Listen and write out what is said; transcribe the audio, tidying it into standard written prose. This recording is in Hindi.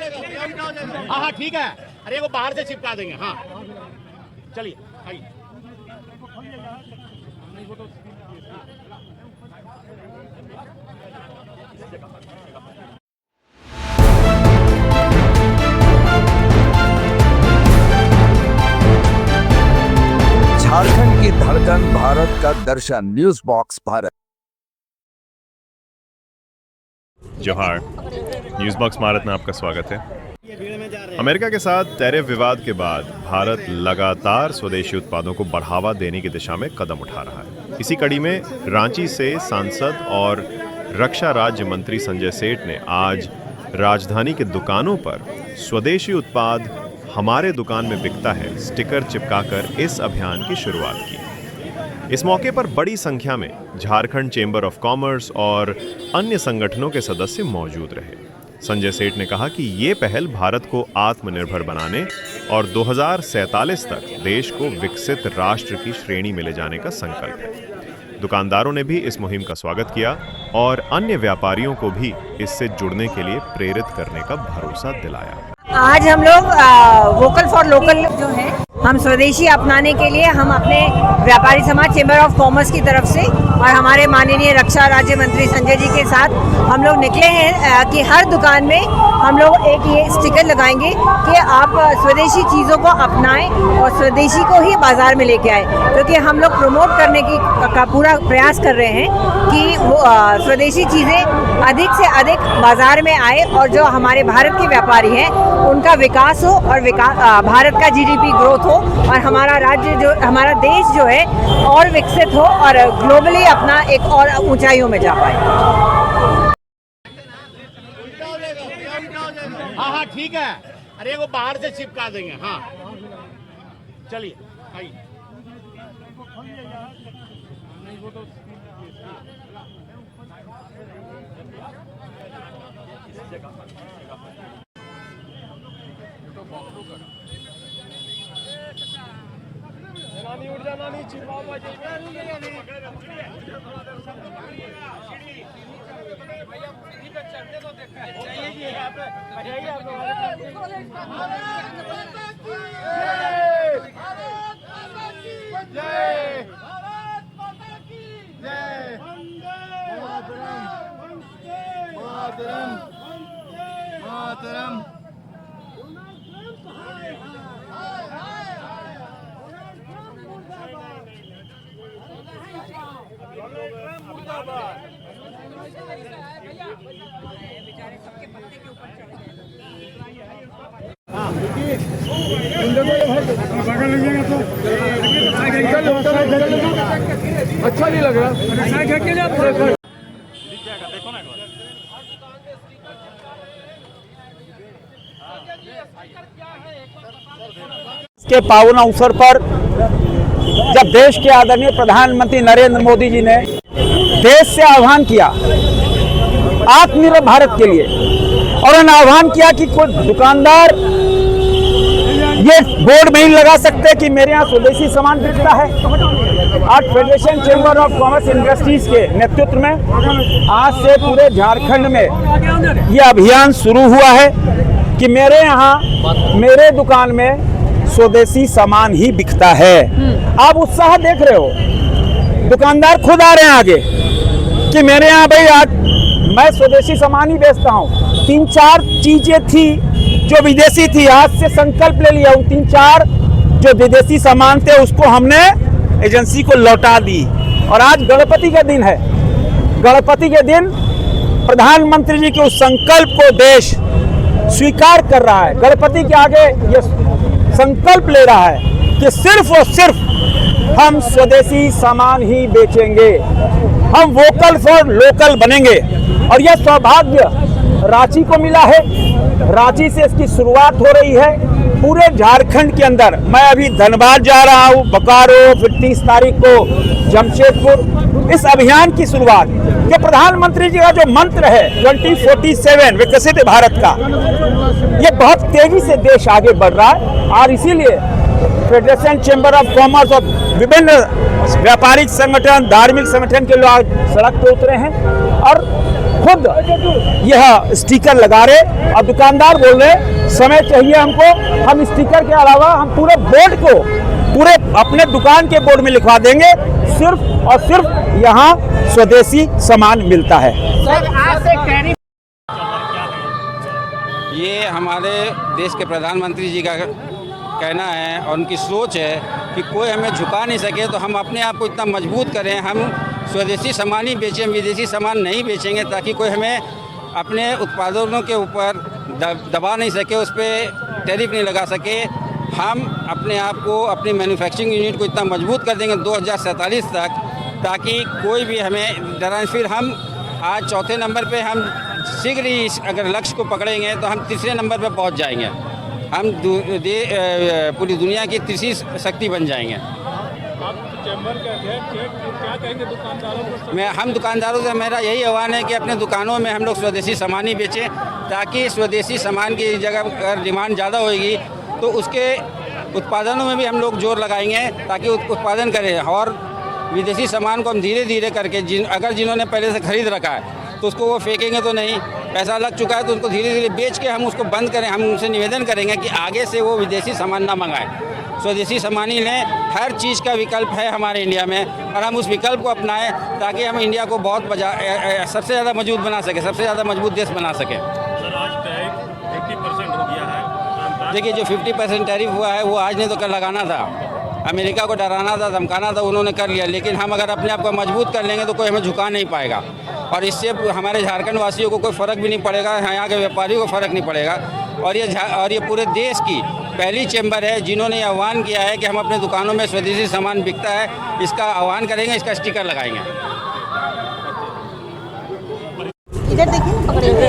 हाँ हाँ ठीक है, अरे वो बाहर से चिपका देंगे। हाँ चलिए आइए। झारखंड की धड़कन, भारत का दर्शन, न्यूज बॉक्स भारत। जोहार, न्यूज़ बॉक्स भारत में आपका स्वागत है। अमेरिका के साथ टैरिफ विवाद के बाद भारत लगातार स्वदेशी उत्पादों को बढ़ावा देने की दिशा में कदम उठा रहा है। इसी कड़ी में रांची से सांसद और रक्षा राज्य मंत्री संजय सेठ ने आज राजधानी के दुकानों पर स्वदेशी उत्पाद हमारे दुकान में बिकता है स्टिकर चिपकाकर इस अभियान की शुरुआत की। इस मौके पर बड़ी संख्या में झारखंड चेंबर ऑफ कॉमर्स और अन्य संगठनों के सदस्य मौजूद रहे। संजय सेठ ने कहा कि ये पहल भारत को आत्मनिर्भर बनाने और 2047 तक देश को विकसित राष्ट्र की श्रेणी में ले जाने का संकल्प है। दुकानदारों ने भी इस मुहिम का स्वागत किया और अन्य व्यापारियों को भी इससे जुड़ने के लिए प्रेरित करने का भरोसा दिलाया। आज हम लोग वोकल फॉर लोकल जो है, हम स्वदेशी अपनाने के लिए हम अपने व्यापारी समाज चेंबर ऑफ कॉमर्स की तरफ से और हमारे माननीय रक्षा राज्य मंत्री संजय जी के साथ हम लोग निकले हैं कि हर दुकान में हम लोग एक ये स्टिकर लगाएंगे कि आप स्वदेशी चीज़ों को अपनाएं और स्वदेशी को ही बाजार में लेके आए, क्योंकि हम लोग प्रमोट करने का पूरा प्रयास कर रहे हैं कि वो स्वदेशी चीज़ें अधिक से अधिक बाजार में आए और जो हमारे भारत के व्यापारी हैं उनका विकास हो और भारत का जीडीपी ग्रोथ हो और हमारा राज्य जो हमारा देश जो है और विकसित हो और ग्लोबली अपना एक और ऊंचाइयों में जा पाए। हाँ हाँ ठीक है, अरे वो बाहर से चिपका देंगे। हाँ चलिए आइए। अच्छा नहीं लग रहा। के पावन अवसर पर जब देश के आदरणीय प्रधानमंत्री नरेंद्र मोदी जी ने देश से आह्वान किया आत्मनिर्भर भारत के लिए और उन्होंने आह्वान किया कि कोई दुकानदार ये बोर्ड नहीं लगा सकते कि मेरे यहाँ स्वदेशी सामान बिकता है। आज federation chamber of commerce industries के नेतृत्व में आज से पूरे झारखंड में ये अभियान शुरू हुआ है कि मेरे यहाँ मेरे दुकान में स्वदेशी सामान ही बिकता है। आप उत्साह देख रहे हो, दुकानदार खुद आ रहे हैं आगे कि मेरे यहाँ भाई आज मैं स्वदेशी सामान ही बेचता हूँ। 3-4 चीजें थी जो विदेशी थी, आज से संकल्प ले लिया। 3-4 जो विदेशी सामान थे उसको हमने एजेंसी को लौटा दी। और आज गणपति का दिन है, गणपति के दिन प्रधानमंत्री जी के उस संकल्प को देश स्वीकार कर रहा है। गणपति के आगे ये संकल्प ले रहा है कि सिर्फ और सिर्फ हम स्वदेशी सामान ही बेचेंगे, हम वोकल फॉर लोकल बनेंगे। और यह सौभाग्य रांची को मिला है, रांची से इसकी शुरुआत हो रही है। पूरे झारखंड के अंदर मैं अभी धनबाद जा रहा हूँ, बोकारो, फिर 30 तारीख को जमशेदपुर। इस अभियान की शुरुआत जो प्रधानमंत्री जी का जो मंत्र है 2047 विकसित भारत का, ये बहुत तेजी से देश आगे बढ़ रहा है। और इसीलिए फेडरेशन चेंबर ऑफ कॉमर्स और विभिन्न व्यापारिक संगठन, धार्मिक संगठन के लोग आज सड़क पे उतरे हैं और खुद यह स्टिकर लगा रहे और दुकानदार बोल रहे समय चाहिए हमको, हम स्टिकर के अलावा हम पूरे बोर्ड को पूरे अपने दुकान के बोर्ड में लिखवा देंगे, सिर्फ और सिर्फ यहाँ स्वदेशी सामान मिलता है। ये हमारे देश के प्रधानमंत्री जी का कहना है और उनकी सोच है कि कोई हमें झुका नहीं सके, तो हम अपने आप को इतना मजबूत करें, हम स्वदेशी सामान ही बेचें, विदेशी सामान नहीं बेचेंगे, ताकि कोई हमें अपने उत्पादनों के ऊपर दबा नहीं सके, उस पर टैरिफ नहीं लगा सके। हम अपने आप को, अपनी मैन्युफैक्चरिंग यूनिट को इतना मजबूत कर देंगे 2047 तक, ताकि कोई भी हमें डरा। फिर हम आज चौथे नंबर पे, हम शीघ्र ही अगर लक्ष्य को पकड़ेंगे तो हम तीसरे नंबर पे पहुंच जाएंगे, हम पूरी दुनिया की तीसरी शक्ति बन जाएंगे। क्या कहेंगे दुकानदारों को? हम दुकानदारों से मेरा यही आह्वान है कि अपने दुकानों में हम लोग स्वदेशी सामान ही बेचें, ताकि स्वदेशी सामान की जगह अगर डिमांड ज़्यादा होगी तो उसके उत्पादनों में भी हम लोग जोर लगाएंगे, ताकि उत्पादन करें। और विदेशी सामान को हम धीरे धीरे करके अगर जिन्होंने पहले से खरीद रखा है तो उसको वो फेंकेंगे तो नहीं, पैसा लग चुका है तो उनको धीरे धीरे बेच के हम उसको बंद करें। हम उनसे निवेदन करेंगे कि आगे से वो विदेशी सामान ना मंगाएं, स्वदेशी सामान ही लें। हर चीज़ का विकल्प है हमारे इंडिया में और हम उस विकल्प को अपनाएं, ताकि हम इंडिया को बहुत सबसे ज़्यादा मजबूत बना सकें, सबसे ज़्यादा मजबूत देश बना सकें। सर आज 50% हो गया है। देखिए, जो 50% टैरिफ हुआ है वो आज नहीं तो कल लगाना था। अमेरिका को डराना था, धमकाना था, उन्होंने कर लिया। लेकिन हम अगर अपने आप को मजबूत कर लेंगे तो कोई हमें झुका नहीं पाएगा, और इससे हमारे झारखंड वासियों को कोई फ़र्क भी नहीं पड़ेगा, यहाँ के व्यापारियों को फ़र्क नहीं पड़ेगा। और ये पूरे देश की पहली चैम्बर है जिन्होंने आह्वान किया है कि हम अपने दुकानों में स्वदेशी सामान बिकता है, इसका आह्वान करेंगे, इसका स्टिकर लगाएंगे। इधर देखिए, पकड़े हुए।